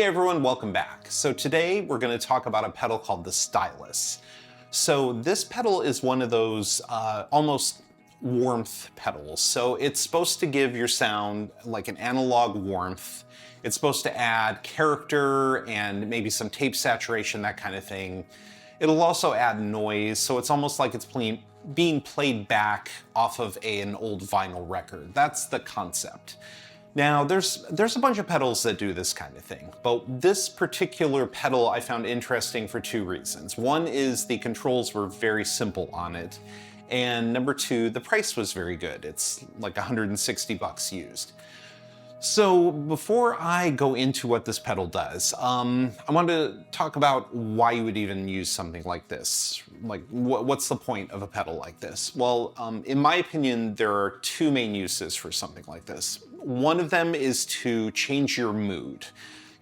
Hey everyone, welcome back. So today we're going to talk about a pedal called the Stylus. So this pedal is one of those almost warmth pedals. So it's supposed to give your sound like an analog warmth. It's supposed to add character and maybe some tape saturation, that kind of thing. It'll also add noise, so it's almost like it's being played back off of an old vinyl record. That's the concept. Now, there's a bunch of pedals that do this kind of thing, but this particular pedal I found interesting for two reasons. One is the controls were very simple on it, and number two, the price was very good. It's like 160 bucks used. So before I go into what this pedal does, I want to talk about why you would even use something like this. Like, what's the point of a pedal like this? Well, in my opinion, there are two main uses for something like this. One of them is to change your mood.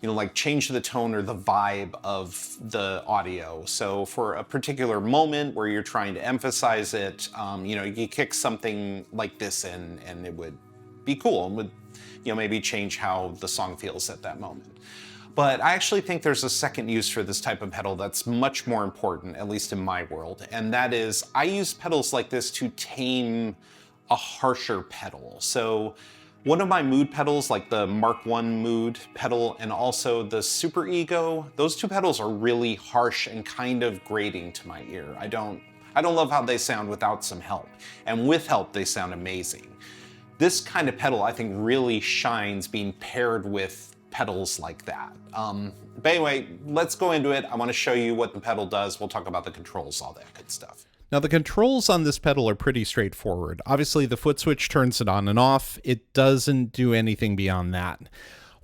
You know, like change the tone or the vibe of the audio. So for a particular moment where you're trying to emphasize it, you know, you kick something like this in and it would be cool and would, you know, maybe change how the song feels at that moment. But I actually think there's a second use for this type of pedal that's much more important, at least in my world, and that is I use pedals like this to tame a harsher pedal. So one of my mood pedals, like the Mark I mood pedal and also the Super Ego, those two pedals are really harsh and kind of grating to my ear. I don't love how they sound without some help, and with help they sound amazing. This kind of pedal I think really shines being paired with pedals like that. But anyway, let's go into it. I want to show you what the pedal does. We'll talk about the controls, all that good stuff. Now the controls on this pedal are pretty straightforward. Obviously the foot switch turns it on and off. It doesn't do anything beyond that.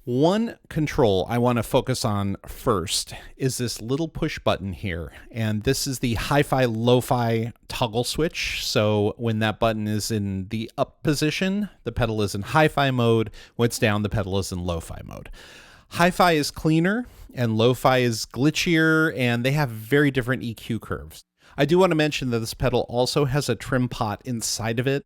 One control I want to focus on first is this little push button here. And this is the hi-fi, lo-fi toggle switch. So when that button is in the up position, the pedal is in hi-fi mode. When it's down, the pedal is in lo-fi mode. Hi-fi is cleaner and lo-fi is glitchier, and they have very different EQ curves. I do want to mention that this pedal also has a trim pot inside of it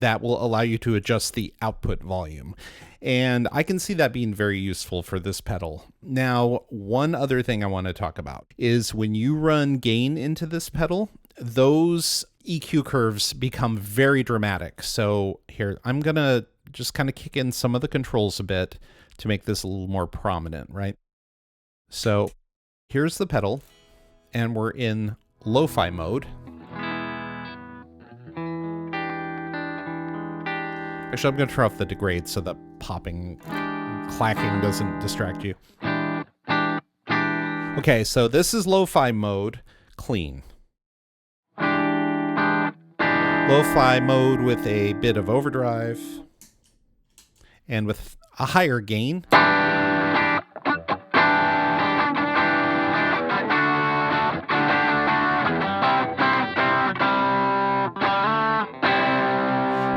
that will allow you to adjust the output volume. And I can see that being very useful for this pedal. Now, one other thing I want to talk about is when you run gain into this pedal, those EQ curves become very dramatic. So here, I'm going to just kind of kick in some of the controls a bit to make this a little more prominent, right? So here's the pedal, and we're in lo-fi mode. Actually, I'm going to turn off the degrade so that popping, clacking doesn't distract you. Okay, so this is lo-fi mode, clean. Lo-fi mode with a bit of overdrive and with a higher gain.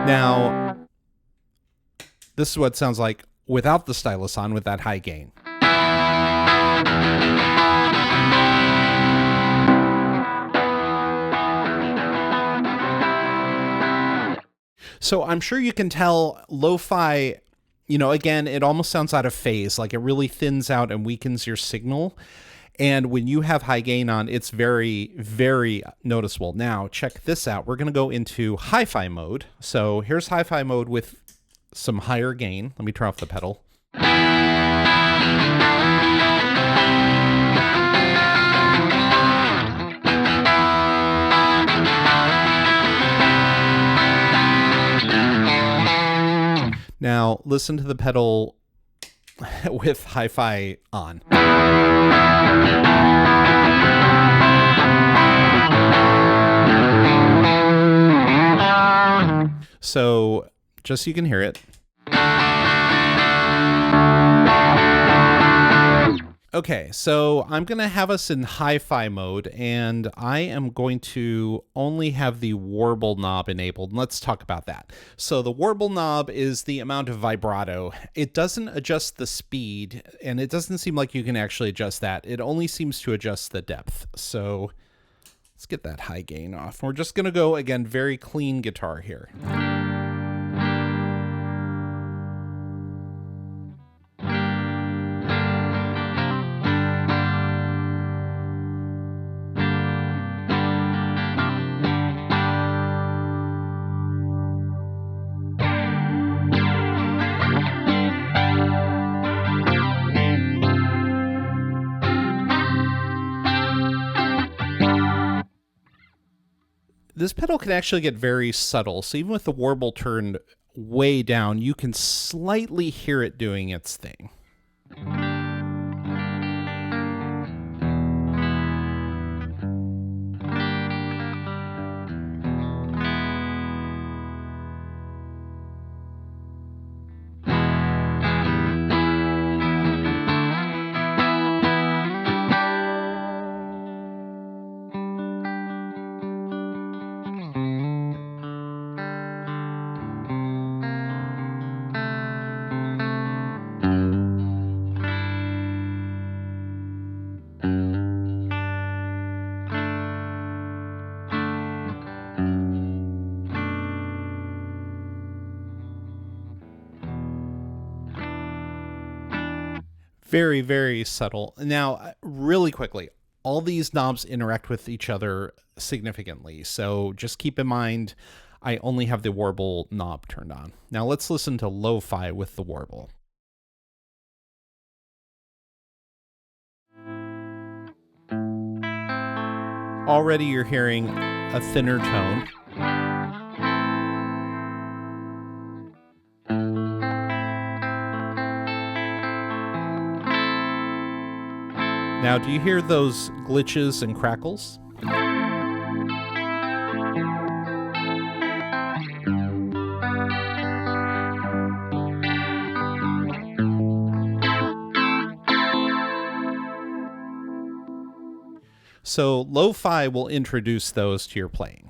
Now, this is what it sounds like without the stylus on with that high gain. So I'm sure you can tell lo-fi, you know, again, it almost sounds out of phase, like it really thins out and weakens your signal. And when you have high gain on, it's very, very noticeable. Now, check this out. We're going to go into hi-fi mode. So here's hi-fi mode with some higher gain. Let me turn off the pedal. Now, listen to the pedal with hi-fi on. So, just so you can hear it. Okay, so I'm going to have us in hi-fi mode, and I am going to only have the Warble knob enabled. Let's talk about that. So the Warble knob is the amount of vibrato. It doesn't adjust the speed, and it doesn't seem like you can actually adjust that. It only seems to adjust the depth. So let's get that high gain off. We're just going to go, again, very clean guitar here. This pedal can actually get very subtle. So even with the warble turned way down, you can slightly hear it doing its thing. Very, very subtle. Now, really quickly, all these knobs interact with each other significantly. So just keep in mind, I only have the warble knob turned on. Now let's listen to lo-fi with the warble. Already you're hearing a thinner tone. Now, do you hear those glitches and crackles? So lo-fi will introduce those to your playing.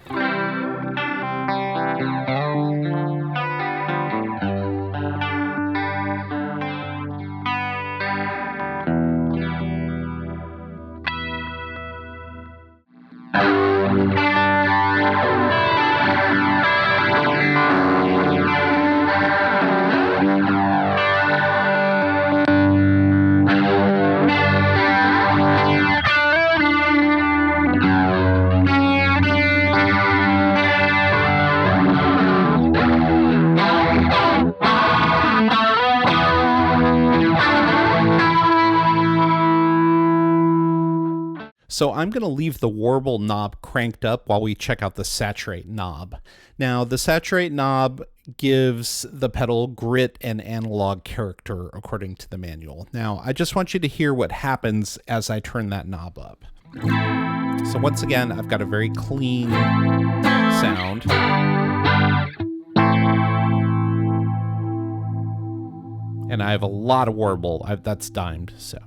So I'm going to leave the warble knob cranked up while we check out the saturate knob. Now, the saturate knob gives the pedal grit and analog character according to the manual. Now, I just want you to hear what happens as I turn that knob up. So once again, I've got a very clean sound. And I have a lot of warble. That's dimed, so.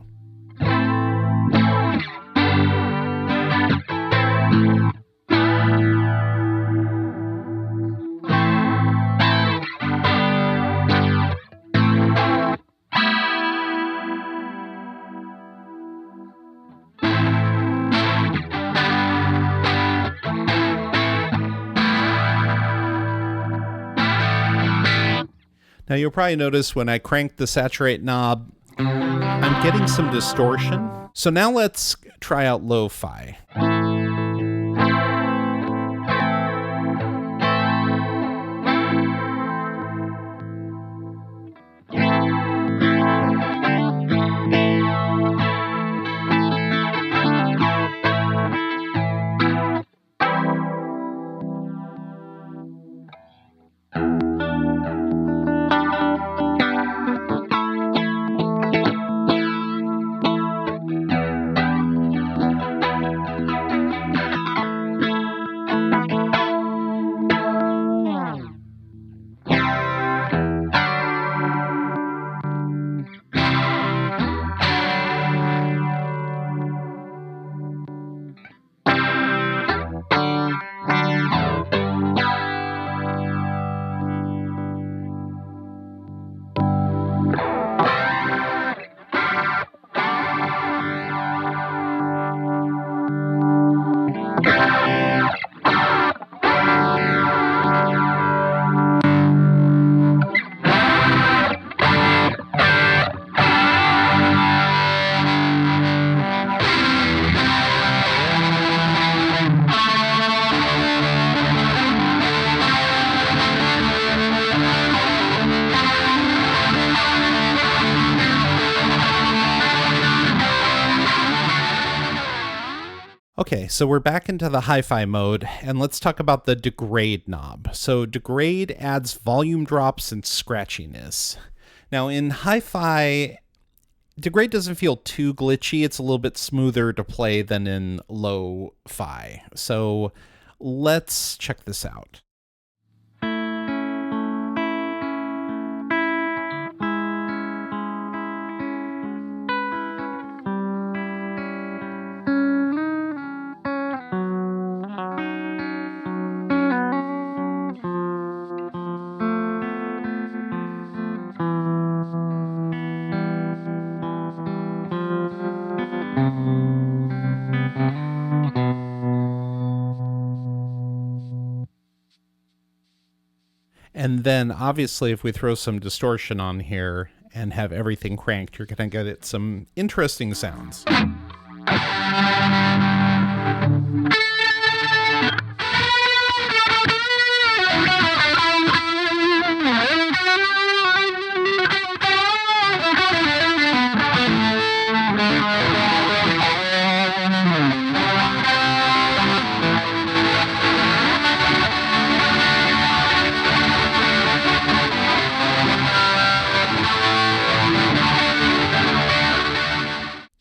Now you'll probably notice when I crank the saturate knob, I'm getting some distortion. So now let's try out lo-fi. Okay, so we're back into the hi-fi mode, and let's talk about the Degrade knob. So Degrade adds volume drops and scratchiness. Now in hi-fi, Degrade doesn't feel too glitchy. It's a little bit smoother to play than in lo-fi. So let's check this out. And then obviously if we throw some distortion on here and have everything cranked, you're going to get it some interesting sounds.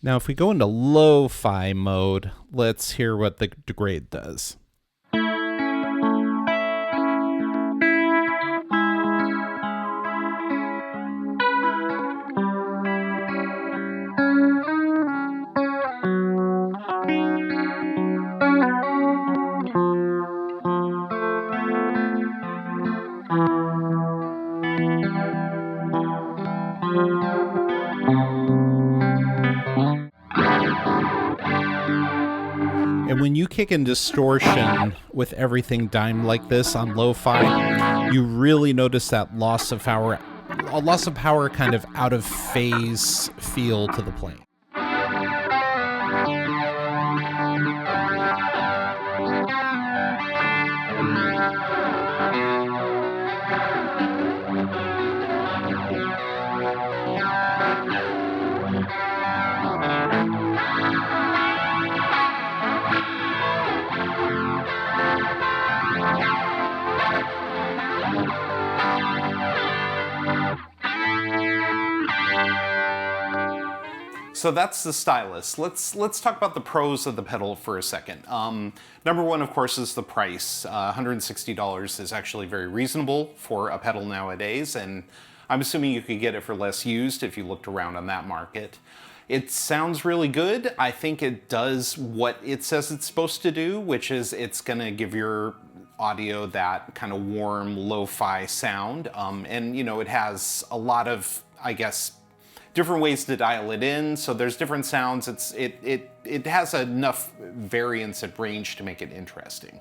Now, if we go into lo-fi mode, let's hear what the Degrade does. And when you kick in distortion with everything dimed like this on lo-fi, you really notice that loss of power kind of out of phase feel to the playing. So that's the Stylus. Let's talk about the pros of the pedal for a second. Number one, of course, is the price. $160 is actually very reasonable for a pedal nowadays, and I'm assuming you could get it for less used if you looked around on that market. It sounds really good. I think it does what it says it's supposed to do, which is it's gonna give your audio that kind of warm lo-fi sound. And you know, it has a lot of, I guess, different ways to dial it in, so there's different sounds. It has enough variance at range to make it interesting.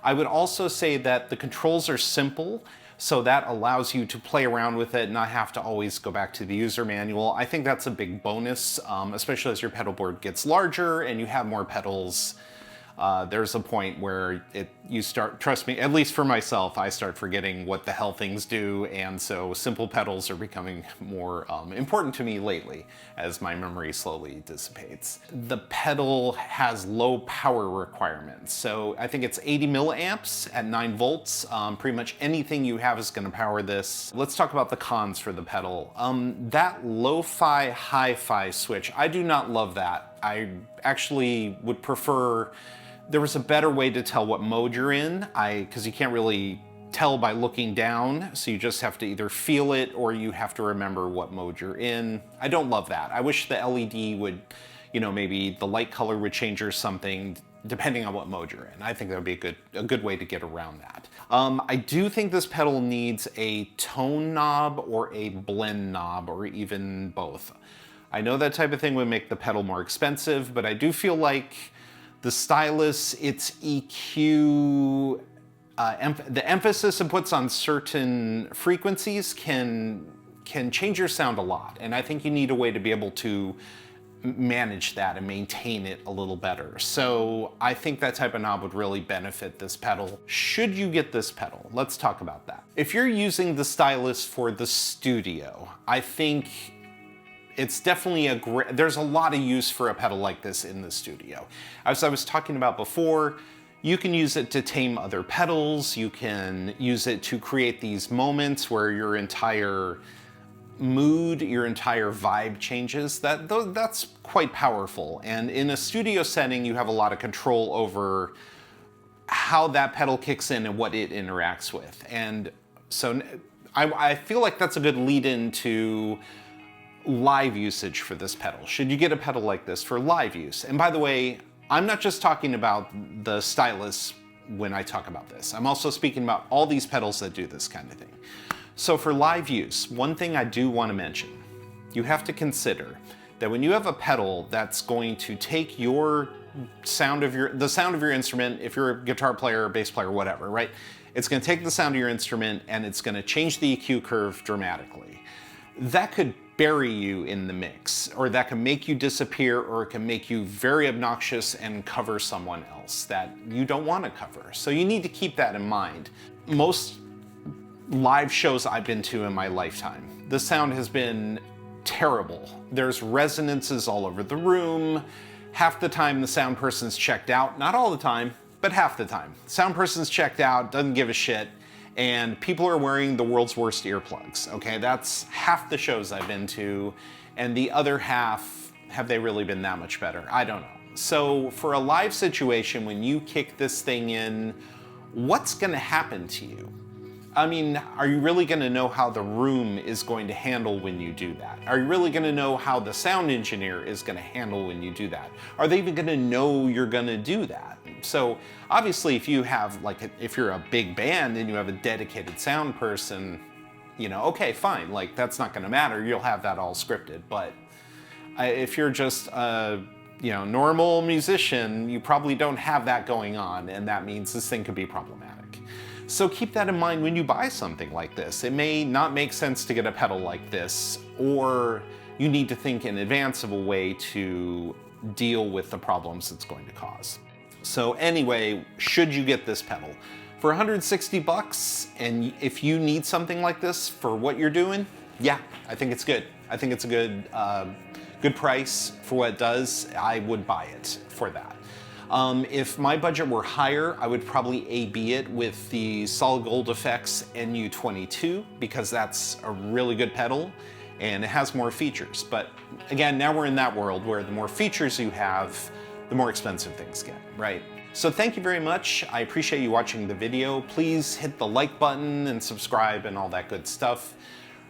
I would also say that the controls are simple, so that allows you to play around with it and not have to always go back to the user manual. I think that's a big bonus, especially as your pedal board gets larger and you have more pedals. There's a point where you start, trust me, at least for myself, I start forgetting what the hell things do, and so simple pedals are becoming more important to me lately as my memory slowly dissipates. The pedal has low power requirements, so I think it's 80 milliamps at 9 volts. Pretty much anything you have is going to power this. Let's talk about the cons for the pedal. That lo-fi hi-fi switch, I do not love that. I actually would prefer there was a better way to tell what mode you're in, because you can't really tell by looking down, so you just have to either feel it or you have to remember what mode you're in. I don't love that. I wish the LED would, you know, maybe the light color would change or something depending on what mode you're in. I think that would be a good way to get around that. I do think this pedal needs a tone knob or a blend knob, or even both. I know that type of thing would make the pedal more expensive, but I do feel like the Stylus, its EQ, the emphasis it puts on certain frequencies can change your sound a lot. And I think you need a way to be able to manage that and maintain it a little better. So I think that type of knob would really benefit this pedal. Should you get this pedal? Let's talk about that. If you're using the Stylus for the studio, I think it's definitely there's a lot of use for a pedal like this in the studio. As I was talking about before, you can use it to tame other pedals. You can use it to create these moments where your entire mood, your entire vibe changes. That's quite powerful. And in a studio setting, you have a lot of control over how that pedal kicks in and what it interacts with. And so I feel like that's a good lead into live usage for this pedal. Should you get a pedal like this for live use? And by the way, I'm not just talking about the Stylus when I talk about this. I'm also speaking about all these pedals that do this kind of thing. So for live use, one thing I do want to mention, you have to consider that when you have a pedal that's going to take the sound of your instrument, if you're a guitar player or bass player, whatever, right? It's going to take the sound of your instrument and it's going to change the EQ curve dramatically. That could bury you in the mix, or that can make you disappear, or it can make you very obnoxious and cover someone else that you don't want to cover. So you need to keep that in mind. Most live shows I've been to in my lifetime, the sound has been terrible. There's resonances all over the room. Half the time the sound person's checked out, not all the time, but half the time. Sound person's checked out, doesn't give a shit, and people are wearing the world's worst earplugs, okay? That's half the shows I've been to, and the other half, have they really been that much better? I don't know. So for a live situation, when you kick this thing in, what's gonna happen to you? I mean, are you really gonna know how the room is going to handle when you do that? Are you really gonna know how the sound engineer is gonna handle when you do that? Are they even gonna know you're gonna do that? So obviously if you have if you're a big band and you have a dedicated sound person, you know, okay, fine, like that's not gonna matter, you'll have that all scripted. But if you're just a normal musician, you probably don't have that going on, and that means this thing could be problematic. So keep that in mind when you buy something like this. It may not make sense to get a pedal like this, or you need to think in advance of a way to deal with the problems it's going to cause. So anyway, should you get this pedal? For 160 bucks, and if you need something like this for what you're doing, yeah, I think it's good. I think it's a good price for what it does. I would buy it for that. If my budget were higher, I would probably A/B it with the Solid Gold Effects NU22, because that's a really good pedal and it has more features. But again, now we're in that world where the more features you have, the more expensive things get, right? So thank you very much. I appreciate you watching the video. Please hit the like button and subscribe and all that good stuff,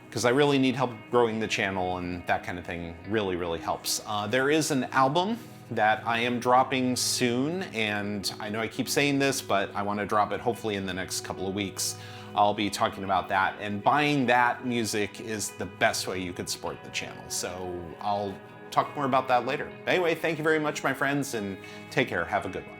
because I really need help growing the channel, and that kind of thing really, really helps. There is an album that I am dropping soon, and I know I keep saying this, but I want to drop it hopefully in the next couple of weeks. I'll be talking about that, and buying that music is the best way you could support the channel. So I'll talk more about that later. Anyway, thank you very much, my friends, and take care. Have a good one.